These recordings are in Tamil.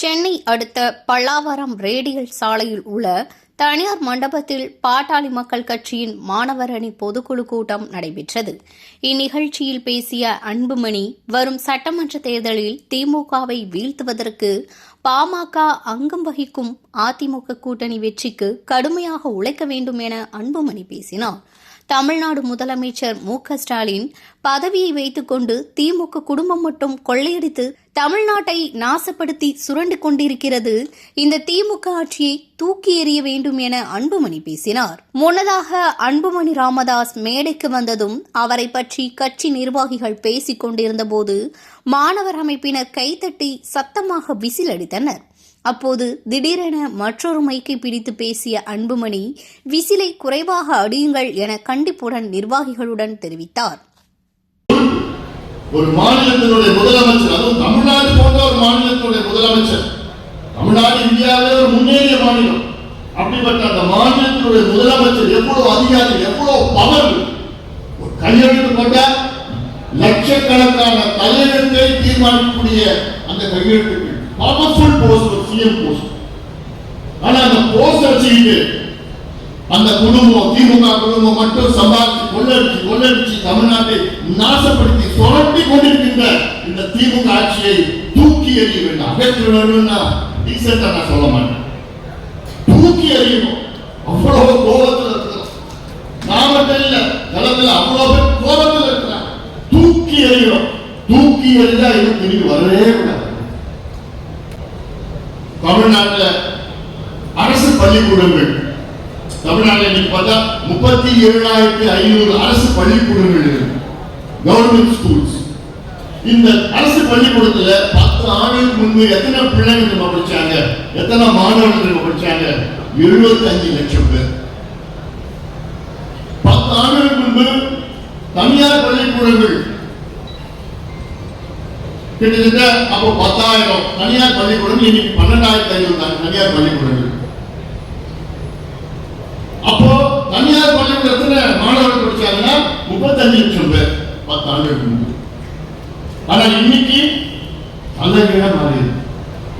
சென்னை அடுத்த பல்லாவரம் ரேடியல் சாலையில் உள்ள தனியார் மண்டபத்தில் பாட்டாளி மக்கள் கட்சியின் மாணவர் அணி பொதுக்குழு கூட்டம் நடைபெற்றது. இந்நிகழ்ச்சியில் பேசிய அன்புமணி, வரும் சட்டமன்ற தேர்தலில் திமுகவை வீழ்த்துவதற்கு பாமக அங்கம் வகிக்கும் அதிமுக கூட்டணி வெற்றிக்கு கடுமையாக உழைக்க வேண்டும் என அன்புமணி பேசினார். தமிழ்நாடு முதலமைச்சர் மு.க.ஸ்டாலின் பதவியை வைத்துக் கொண்டு திமுக குடும்பம் மட்டும் கொள்ளையடித்து தமிழ்நாட்டை நாசப்படுத்தி சுரண்டு கொண்டிருக்கிறது. இந்த திமுக ஆட்சியை தூக்கி எறிய வேண்டும் என அன்புமணி பேசினார். முன்னதாக அன்புமணி ராமதாஸ் மேடைக்கு வந்ததும் அவரை பற்றி கட்சி நிர்வாகிகள் பேசிக் கொண்டிருந்த போது மாணவர் அமைப்பினர் கைதட்டி சத்தமாக விசில் அடித்தனர். அப்போது திடீரென மற்றொரு மைக்கை பிடித்து பேசிய அன்புமணி, விசிலை குறைவாக அடியுங்கள் என கண்டிப்புடன் நிர்வாகிகளுடன் தெரிவித்தார். ஒரு மாநிலத்தினுடைய முதலமைச்சர், அதுவும் தமிழ்நாடு போன்ற ஒரு மாநிலத்தினுடைய முதலமைச்சர், தமிழ்நாடு இந்தியாவிலே ஒரு முன்னேறிய மாநிலம், அப்படிப்பட்ட அந்த மாநிலத்தினுடைய முதலமைச்சர் எவ்வளவு அதிகாரி, எவ்வளவு பவர், ஒரு கையெழுத்து போட்ட லட்சக்கணக்கான தலைவர்களை தீர்மானிக்கக்கூடிய அந்த கையெழுத்துக்கு பவர்ஃபுல் போஸ்ட், ஒரு சிஎம் போஸ்ட். ஆனா அந்த போஸ்ட் வச்சுக்கிட்டு அந்த குடும்பம், திமுக குடும்பம் மட்டும் சம்பாதிச்சு கொள்ளடிச்சு தமிழ்நாட்டை நாசப்படுத்தி சுரண்டி கொண்டிருக்கின்ற இந்த திமுக ஆட்சியை தூக்கி எறிய வேண்டும். அகற்ற வேணும்னா டீசெண்டா நான் சொல்ல மாட்டேன், தூக்கி எறியணும். அவ்வளவு கோபத்தில் இருக்கிறோம். நான் மட்டும் இல்ல, களத்தில் அவ்வளவு கோபத்தில் இருக்கிறான். தூக்கி எறியணும். தூக்கி எறிஞ்சா இன்னும் திரும்பி வரவே கூடாது. தமிழ்நாட்டில் அரசு பள்ளிக்கூடங்கள், தமிழ்நாட்டில் இன்னைக்கு பார்த்தா 37,500 அரசு பள்ளிக்கூடங்கள் இருக்கு, கவர்மெண்ட் ஸ்கூல்ஸ். இந்த அரசு பள்ளிக்கூடத்துல 10 ஆண்டுகளுக்கு முன்பு எத்தனை பிள்ளைங்க நம்ம படிச்சாங்க, எத்தனை மாணவர்கள் நம்ம படிச்சாங்க? 75 லட்சம் பேர். 10 ஆண்டுகளுக்கு முன்பு தனியார் பள்ளிக்கூடங்கள் கிட்டத்தட்ட அப்போ 10,000 தனியார் பள்ளிக்கூடம், இன்னைக்கு 12,500 தனியார் பள்ளிக்கூடங்கள். அப்போ தனியார் பள்ளிக்கூடத்துல மாணவர்கள் படிச்சாங்கன்னா 35 லட்சம் பேர் 10 ஆண்டுகளுக்கு முன்பு. ஆனா இன்னைக்கு தலைகீழா மாறி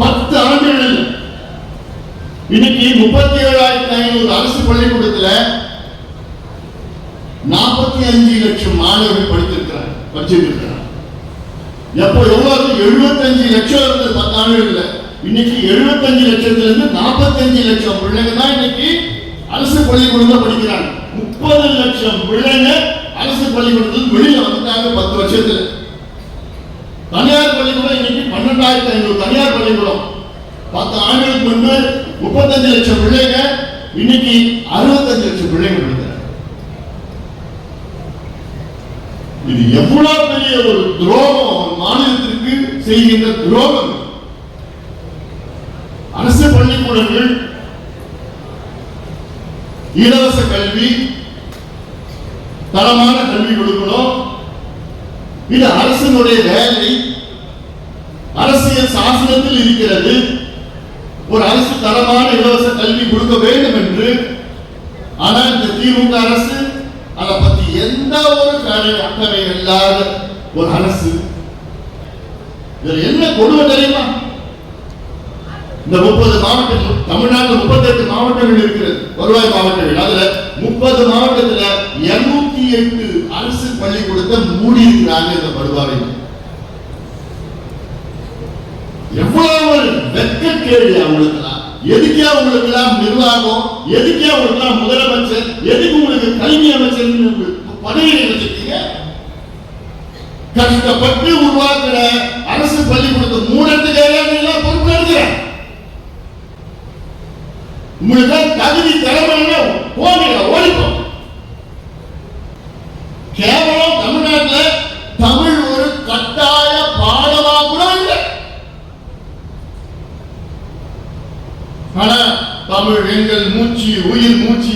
10 ஆண்டுகள் இன்னைக்கு 37,500 அரசு பள்ளிக்கூடத்துல 45 லட்சம் மாணவர்கள் படிச்சிருக்கிறாங்க. எப்போ எவ்வளவு? 75 லட்சம் இருந்தது 10 ஆண்டுகள்ல. இன்னைக்கு 75 லட்சத்துல இருந்து 45 லட்சம் பிள்ளைங்க தான் இன்னைக்கு அரசு பள்ளிக்கூடத்துல படிக்கிறாங்க. 30 லட்சம் பிள்ளைங்க அரசு பள்ளிக்கூடத்துல வெளியில வந்துட்டாங்க 10 வருஷத்துல. தனியார் பள்ளிக்கூடம் இன்னைக்கு 12,500 தனியார் பள்ளிக்கூடம். 10 ஆண்டுகளுக்கு முன்பு 35 லட்சம் பிள்ளைங்க, இன்னைக்கு 65 லட்சம் பிள்ளைங்க படிக்கிறாங்க. இது எவ்வளவு பெரிய ஒரு துரோகம், மாநிலத்திற்கு செய்கின்ற துரோகம். அரசு பள்ளிக்கூடங்கள், இலவச கல்வி, தரமான கல்வி கொடுக்கணும். இது அரசினுடைய வேலை, அரசியல் சாசனத்தில் இருக்கிறது. ஒரு அரசு தரமான இலவச கல்வி கொடுக்க வேண்டும் என்று. ஆனால் இந்த திமுக அரசு அதை பத்தி எந்த ஒரு அக்கறை இல்லாத ஒரு அரசு. இதுல என்ன கொடுமை தெரியுமா? இந்த 30 மாவட்டங்கள், தமிழ்நாட்டில் 38 மாவட்டங்கள் இருக்கிறது, வருவாய் மாவட்டங்கள். அதுல 30 மாவட்டத்துல 208 அரசு பள்ளிக்கூடத்தை மூடி இருக்கிறாங்க. இந்த படுபாவை எவ்வளவு வெட்கக்கேடு அவங்களுக்குலாம். எதுக்கே உங்களுக்கு எல்லாம் நிர்வாகம், எதுக்கே உங்களுக்கு எல்லாம் முதலமைச்சர், எதுக்கு உங்களுக்கு கல்வி அமைச்சர் பதவியை வச்சிருக்கீங்க? கஷ்டப்பட்டு உருவாக்குற அரசு பள்ளிக்கூடத்தை மூடத்துக்கு பொறுப்பு எடுக்கிறேன். உங்களுக்கு தகுதி திறமை போனீங்க, ஓடிப்போம். கேவலம் தமிழ்நாட்டில் தமிழ் ஒரு கட்டாய பாடமா கூட இல்லை. ஆனா தமிழ் எங்கள் மூச்சு, உயிர் மூச்சு